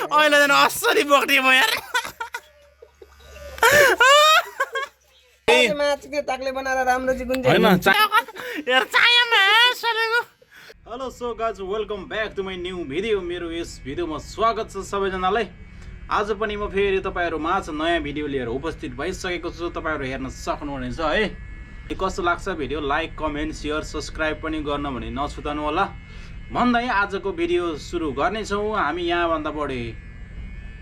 अहिले झन् असरी बोक्ने म यार माछको ताकले बनाएर राम्रो चाहिँ कुन हैन यार चायामा सरेको। Hello so guys welcome back to my new video. मेरो यस भिडियोमा स्वागत छ सबैजनालाई। आज पनि म फेरि तपाईहरु माझ नयाँ भिडियो लिएर उपस्थित भइसकेको छु। तपाईहरु हेर्न सक्नुहुनेछ है। कस्तो लाग्छ video like comment share subscribe पनि गर्न भने नछुटाउनु होला भन्दै आजको भिडियो सुरु गर्नेछौँ। हामी यहाँ भन्दा बढी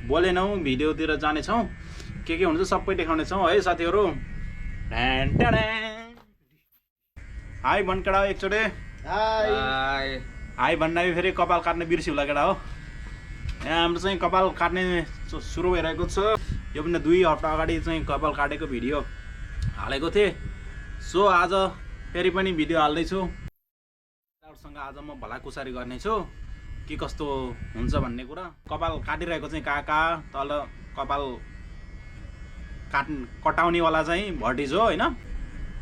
बोलेनौँ, भिडियोतिर जानेछौँ। के हुन्छ सबै देखाउनेछौँ है साथीहरु। हाई भन केटा एकचोटि हाई भन्दा फेरि कपाल काट्ने बिर्स्यो होला केटा हो। यहाँ हाम्रो चाहिँ कपाल काट्ने सुरु भइरहेको छ। यो पनि 2 हप्ता अगाडि चाहिँ कपाल काटेको भिडियो हालेको थिएँ। सो आज फेरि पनि भिडियो हाल्दैछु। सँग आज म भलाकुसारी गर्नेछु के कस्तो हुन्छ भन्ने कुरा। कपाल काटिरहेको चाहिँ काका तल कपाल कटाउनेवाला चाहिँ भटिज हो होइन।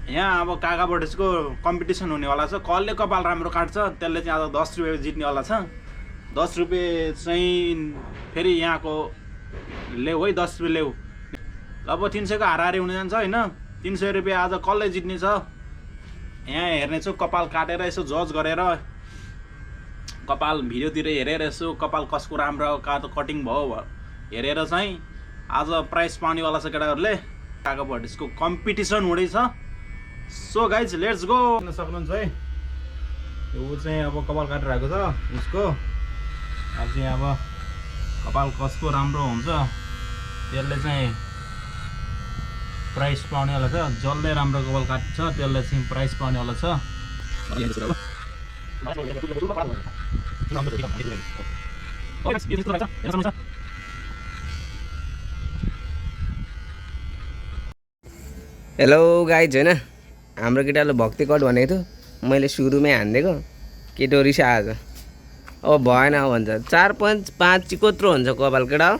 यहाँ अब काका भटिजको कम्पिटिसन हुनेवाला छ। कसले कपाल राम्रो काट्छ त्यसले चाहिँ आज 10 रुपियाँ जित्नेवाला छ। 10 रुपियाँ चाहिँ फेरि यहाँको लेऊ है, 10 रुपियाँ लेऊ। अब 300 को हाराहारी हुन जान्छ होइन। 300 रुपियाँ आज कसले जित्ने छ यहाँ हेर्नेछु। कपाल काटेर यसो जज गरेर कपाल भिडियोतिर हेरेर यसो कपाल कसको राम्रो कटिङ भयो हेरेर चाहिँ आज प्राइज पाउनेवाला छ केटाहरूले। काका भटिजको कम्पिटिसन हुँदैछ। So guys let's go. सक्नुहुन्छ है ऊ चाहिँ अब कपाल काटिरहेको छ उसको। अब चाहिँ अब कपाल कसको राम्रो हुन्छ त्यसले चाहिँ प्राइस पाउनेवाला छ। जसले राम्रो कपाल काट्छ त्यसले चाहिँ प्राइस पाउनेवाला छ। हेलो गाइज होइन, हाम्रो केटाले भक्ति कट भनेको थियो, मैले सुरुमै हानिदिएको। केटो रिसा आज अब भएन भन्छ। 4.5 चाहिँ कत्रो हुन्छ कपाल केटा हो?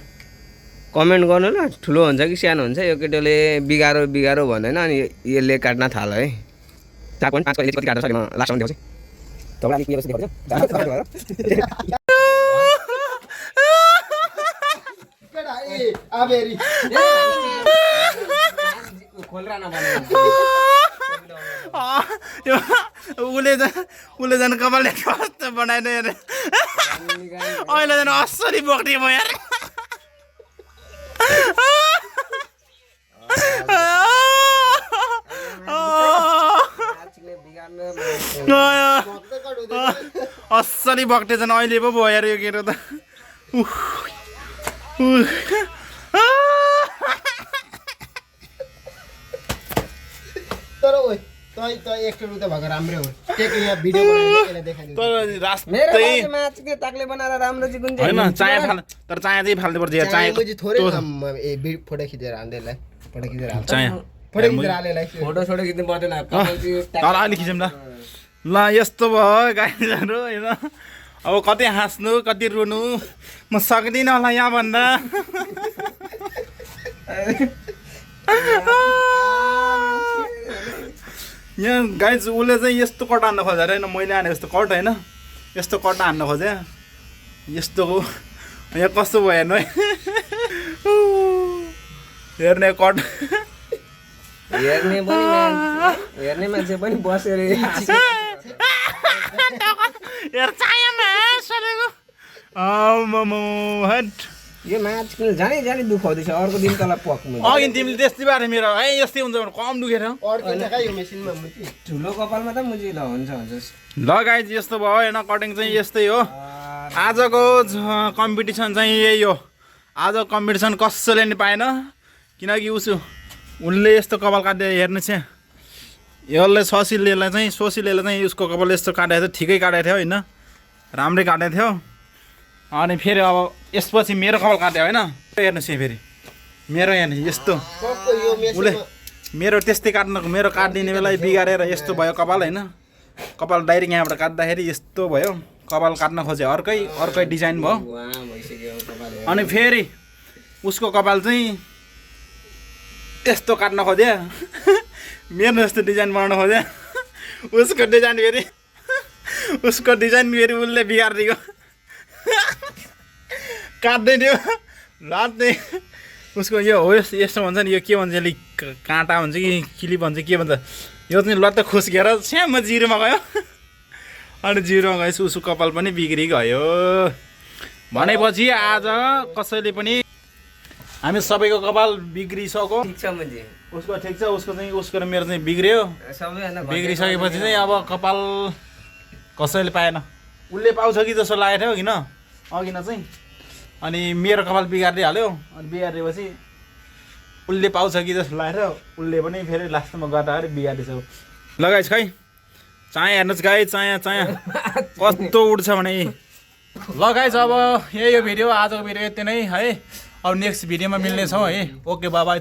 कमेन्ट गर्नु ल। ठुलो हुन्छ कि सानो हुन्छ? यो केटोले बिगारो भन्दैन अनि यसले काट्न थाल्यो है। 4.5 कहिले कति काट्छ सरी म लास्टमा देखाउँछु तपाईलाई। के कस्तो देखाउँछु केटा ए आबेरी खोलरा नबनाउ। उसले झन् कपालले कस्तो बनाएन यार। अहिले झन् असरी बोक्ने म यार। असरी बक्टे झन् अहिले पो भयो यार यो केटो त। तर ओइ तै एक्टर त भएको राम्रै हो। टेक यहाँ भिडियो बनाएर देखाइदिनु। तर रास्तै माछको ताकले बनाएर राम्रो चाहिँ कुन चाहिँ हैन चाया फाल तर चाया चाहिँ फाल्नु पर्छ यार। चाया मुझे थोरै ए फोटो खिचेर हाल्दैलाई फोटो खिचेर हाल्छ। चाया फोटो खिचेर हालेलाई फोटो खिच्नु पर्दैन। तर अलि खिचौँ ल। ल यस्तो भयो गाइजहरु हैन। अब कति हाँस्नु कति रुनु म सक्दिनँ होला यहाँ भन्दा। यहाँ गाइज उसले चाहिँ यस्तो कट हान्न खोजेर होइन, मैले हाने यस्तो कट होइन, यस्तो कट हान्न खोजे यस्तो हो। यहाँ कस्तो भयो हेर्नु है। हेर्ने कट हेर्ने मान्छे पनि बसेर यार चायामा सरेको। यो माछ जानी दुखाउँदैछ। अर्को दिन तल पक्नु अघि तिमीले त्यस्तै बारे मेरो है यस्तै हुन्छ भने कम दुखेर अर्को देखाइ यो मेसिनमा मुति ठुलो कपालमा त मुजी ल हुन्छ। ल गाइज यस्तो भयो होइन। कटिङ चाहिँ यस्तै हो। आजको कम्पिटिसन चाहिँ यही हो। आज कम्पिटिसन कसैले नि पाएन किनकि उसले यस्तो कपाल काट्दै हेर्नु छ। यसले सोसिलेलाई चाहिँ उसको कपाल यस्तो काटेको थियो, ठिकै काटेको थियो होइन, राम्रै काटेको थियो। अनि फेरि अब यसपछि मेरो कपाल काट्यो होइन। हेर्नुहोस् यहाँ फेरि मेरो यहाँ यस्तो उसले मेरो त्यस्तै मेरो काटिदिने बेला बिगारेर यस्तो भयो कपाल होइन। कपाल डाइरेक्ट यहाँबाट काट्दाखेरि यस्तो भयो। कपाल काट्न खोजे अर्कै डिजाइन भयो। अनि फेरि उसको कपाल चाहिँ यस्तो काट्न खोजे, मेरो यस्तो डिजाइन बनाउन खोजे। उसको डिजाइन फेरि उसले बिगारिदिएको। काट्दै थियो लात्ने उसको यो हो यस्तो भन्छ नि यो के भन्छ अलिक काँटा भन्छ कि किलिप भन्छ के भन्छ यो चाहिँ लत्त खुस्केर स्याममा जिरोमा गयो अनि जिरोमा गएपछि उसको कपाल पनि बिग्रिगयो भनेपछि आज कसैले पनि हामी सबैको कपाल बिग्रिसक्यो ठिक छ मुजी उसको ठिक छ उसको चाहिँ उसको र मेरो चाहिँ बिग्रियो सबैभन्दा बिग्रिसकेपछि चाहिँ अब कपाल कसैले पाएन उसले पाउँछ कि जस्तो लागेको थियो किन अघि न चाहिँ अनि मेरो कपाल बिगारिदिइहाल्यो अनि बिगारिदिएपछि उसले पाउँछ कि जस्तो लागेको थियो उसले पनि फेरि लास्टमा गर्दाखेरि बिगारिसक्यो लगाइस् खै चाया हेर्नुहोस् गाई चाया चाया कस्तो उठ्छ भने लगाइस् अब यही हो भिडियो आजको भिडियो यति नै है अब नेक्स्ट भिडियोमा मिल्नेछौँ है ओके बाबा